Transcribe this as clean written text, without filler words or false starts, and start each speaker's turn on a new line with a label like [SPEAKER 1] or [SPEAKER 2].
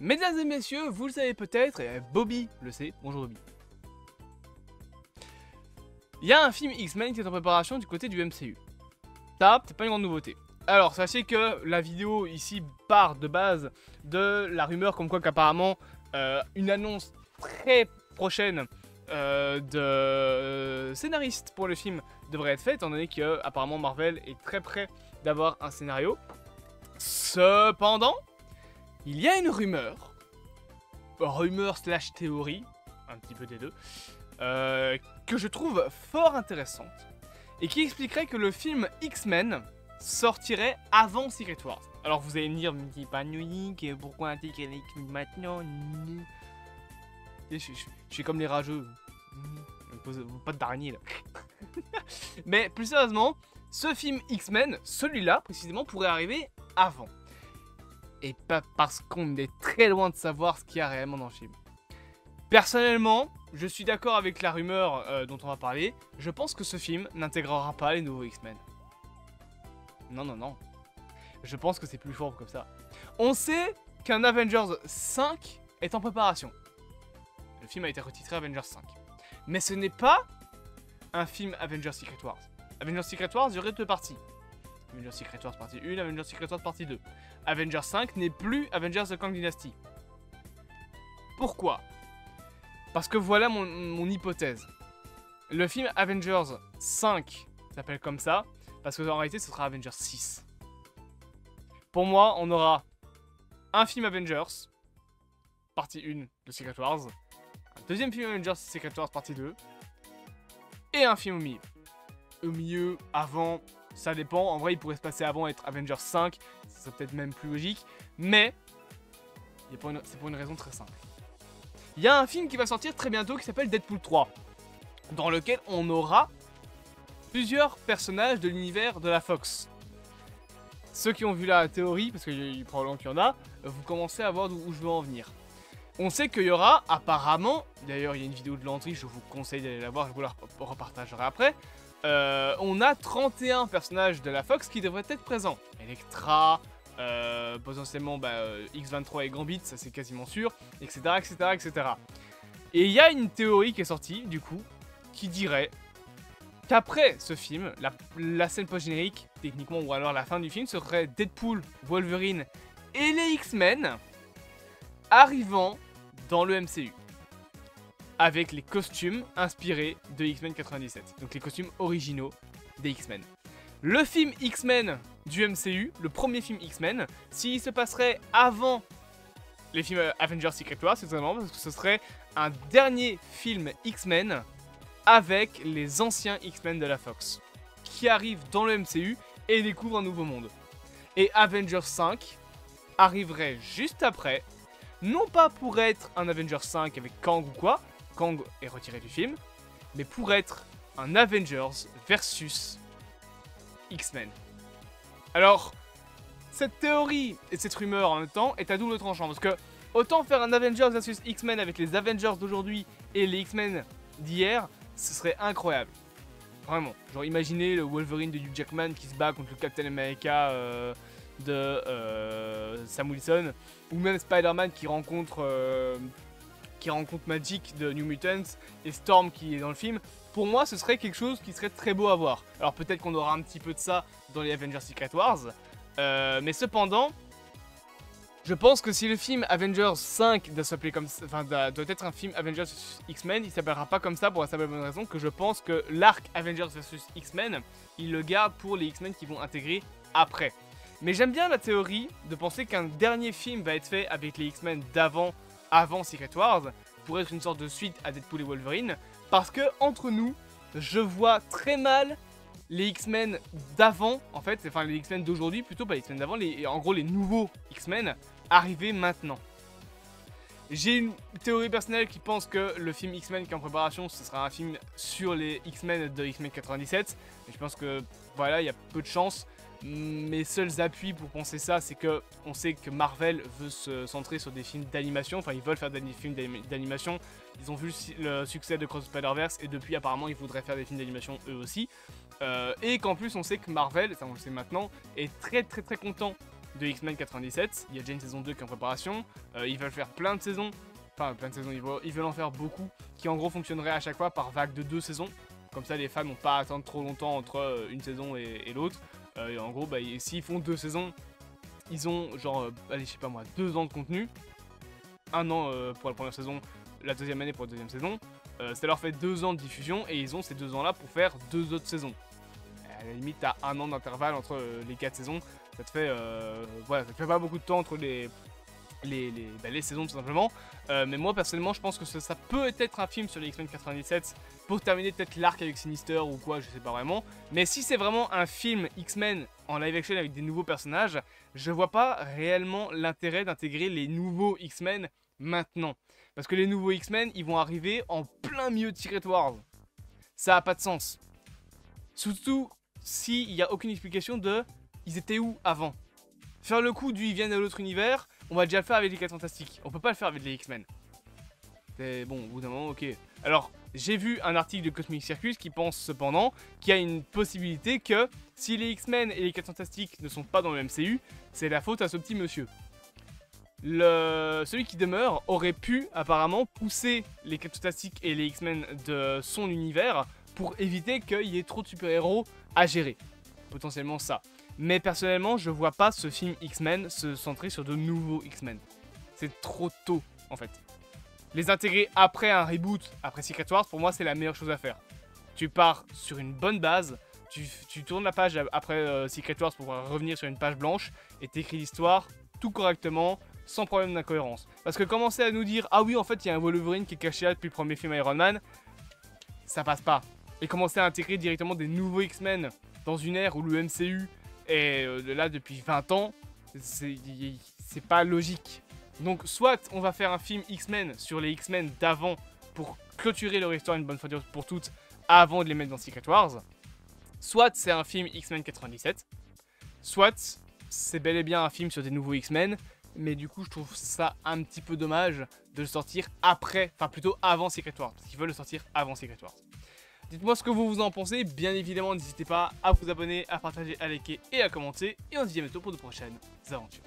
[SPEAKER 1] Mesdames et messieurs, vous le savez peut-être, et Bobby le sait, bonjour Bobby. Il y a un film X-Men qui est en préparation du côté du MCU. Ça, c'est pas une grande nouveauté. Alors, sachez que la vidéo ici part de base de la rumeur comme quoi qu'apparemment une annonce très prochaine de scénariste pour le film devrait être faite, étant donné que apparemment Marvel est très près d'avoir un scénario. Cependant, il y a une rumeur slash théorie, un petit peu des deux, que je trouve fort intéressante, et qui expliquerait que le film X-Men sortirait avant Secret Wars. Alors vous allez me dire, mais dis pas Nuik, pourquoi intégrer les X-Men maintenant? Je suis comme les rageux. Pas d'araignée là. Mais plus sérieusement, ce film X-Men, celui-là précisément, pourrait arriver avant. Et pas parce qu'on est très loin de savoir ce qu'il y a réellement dans le film. Personnellement, je suis d'accord avec la rumeur dont on va parler. Je pense que ce film n'intégrera pas les nouveaux X-Men. Non. Je pense que c'est plus fort comme ça. On sait qu'un Avengers 5 est en préparation. Le film a été retitré Avengers 5. Mais ce n'est pas un film Avengers Secret Wars. Avengers Secret Wars, il y aurait deux parties. Avengers Secret Wars partie 1, Avengers Secret Wars partie 2. Avengers 5 n'est plus Avengers The Kang Dynasty. Pourquoi? Parce que voilà mon hypothèse. Le film Avengers 5 s'appelle comme ça, parce que en réalité ce sera Avengers 6. Pour moi, on aura un film Avengers, partie 1 de Secret Wars, un deuxième film Avengers Secret Wars partie 2, et un film au milieu. Au milieu, avant, ça dépend. En vrai, il pourrait se passer avant être Avengers 5, ça serait peut-être même plus logique, mais c'est pour une raison très simple. Il y a un film qui va sortir très bientôt qui s'appelle Deadpool 3, dans lequel on aura plusieurs personnages de l'univers de la Fox. Ceux qui ont vu la théorie, parce qu'il y a probablement qu'il y en a, vous commencez à voir où je veux en venir. On sait qu'il y aura apparemment, d'ailleurs il y a une vidéo de l'entrée, je vous conseille d'aller la voir, je vous la repartagerai après. On a 31 personnages de la Fox qui devraient être présents. Elektra, potentiellement X-23 et Gambit, ça c'est quasiment sûr, etc. Et il y a une théorie qui est sortie, du coup, qui dirait qu'après ce film, la scène post-générique, techniquement, ou alors la fin du film, serait Deadpool, Wolverine et les X-Men arrivant dans le MCU. Avec les costumes inspirés de X-Men 97. Donc les costumes originaux des X-Men. Le film X-Men du MCU, le premier film X-Men, s'il se passerait avant les films Avengers Secret Wars, c'est vraiment parce que ce serait un dernier film X-Men avec les anciens X-Men de la Fox, qui arrivent dans le MCU et découvrent un nouveau monde. Et Avengers 5 arriverait juste après, non pas pour être un Avengers 5 avec Kang ou quoi, Kang est retiré du film, mais pour être un Avengers versus X-Men. Alors, cette théorie et cette rumeur en même temps est à double tranchant, parce que autant faire un Avengers versus X-Men avec les Avengers d'aujourd'hui et les X-Men d'hier, ce serait incroyable. Vraiment, genre imaginez le Wolverine de Hugh Jackman qui se bat contre le Captain America de Sam Wilson, ou même Spider-Man qui rencontre Magic de New Mutants et Storm qui est dans le film. Pour moi, ce serait quelque chose qui serait très beau à voir. Alors peut-être qu'on aura un petit peu de ça dans les Avengers Secret Wars, mais cependant, je pense que si le film Avengers 5 doit s'appeler comme ça, enfin doit être un film Avengers vs X-Men, il s'appellera pas comme ça pour la simple bonne raison que je pense que l'arc Avengers vs X-Men, il le garde pour les X-Men qui vont intégrer après. Mais j'aime bien la théorie de penser qu'un dernier film va être fait avec les X-Men avant Secret Wars, pour être une sorte de suite à Deadpool et Wolverine, parce que entre nous, je vois très mal les X-Men d'avant, en fait, enfin les X-Men d'aujourd'hui plutôt, pas les X-Men d'avant, en gros les nouveaux X-Men, arriver maintenant. J'ai une théorie personnelle qui pense que le film X-Men qui est en préparation, ce sera un film sur les X-Men de X-Men 97, et je pense que, voilà, il y a peu de chance. Mes seuls appuis pour penser ça, c'est que on sait que Marvel veut se centrer sur des films d'animation, enfin ils veulent faire des films d'animation, ils ont vu le succès de Cross Spider-Verse et depuis apparemment ils voudraient faire des films d'animation eux aussi, et qu'en plus on sait que Marvel, ça on le sait maintenant, est très content de X-Men 97. Il y a déjà une saison 2 qui est en préparation. Ils veulent faire plein de saisons. Enfin, plein de saisons, ils veulent en faire beaucoup. Qui en gros fonctionneraient à chaque fois par vague de 2 saisons. Comme ça, les fans n'ont pas à attendre trop longtemps entre une saison et l'autre. Et en gros, s'ils font 2 saisons, ils ont genre, allez, je sais pas moi, 2 ans de contenu. 1 an pour la première saison, la deuxième année pour la deuxième saison. Ça leur fait 2 ans de diffusion et ils ont ces 2 ans là pour faire 2 autres saisons. À la limite, t'as 1 an d'intervalle entre les 4 saisons. Ça te fait, voilà, ça te fait pas beaucoup de temps entre les saisons tout simplement. Mais moi personnellement, je pense que ça peut être un film sur les X-Men 97 pour terminer peut-être l'arc avec Sinister ou quoi, je sais pas vraiment. Mais si c'est vraiment un film X-Men en live action avec des nouveaux personnages, je vois pas réellement l'intérêt d'intégrer les nouveaux X-Men maintenant. Parce que les nouveaux X-Men, ils vont arriver en plein milieu de Secret Wars. Ça a pas de sens. Surtout s'il n'y a aucune explication de ils étaient où avant. Faire le coup du ils viennent de l'autre univers, on va déjà le faire avec les 4 Fantastiques. On peut pas le faire avec les X-Men. C'est bon, au bout d'un moment, ok. Alors, j'ai vu un article de Cosmic Circus qui pense cependant qu'il y a une possibilité que si les X-Men et les 4 Fantastiques ne sont pas dans le MCU, c'est la faute à ce petit monsieur. Celui qui demeure aurait pu apparemment pousser les 4 Fantastiques et les X-Men de son univers pour éviter qu'il y ait trop de super-héros à gérer. Potentiellement ça. Mais personnellement, je vois pas ce film X-Men se centrer sur de nouveaux X-Men. C'est trop tôt, en fait. Les intégrer après un reboot, après Secret Wars, pour moi, c'est la meilleure chose à faire. Tu pars sur une bonne base, tu tournes la page après Secret Wars pour pouvoir revenir sur une page blanche, et t'écris l'histoire tout correctement, sans problème d'incohérence. Parce que commencer à nous dire « Ah oui, en fait, il y a un Wolverine qui est caché là depuis le premier film Iron Man », ça passe pas. Et commencer à intégrer directement des nouveaux X-Men dans une ère où le MCU est là depuis 20 ans, c'est pas logique. Donc soit on va faire un film X-Men sur les X-Men d'avant pour clôturer leur histoire une bonne fois pour toutes avant de les mettre dans Secret Wars, soit c'est un film X-Men 97, soit c'est bel et bien un film sur des nouveaux X-Men, mais du coup je trouve ça un petit peu dommage de le sortir après, enfin plutôt avant Secret Wars, parce qu'ils veulent le sortir avant Secret Wars. Dites-moi ce que vous en pensez, bien évidemment n'hésitez pas à vous abonner, à partager, à liker et à commenter, et on se dit à bientôt pour de prochaines aventures.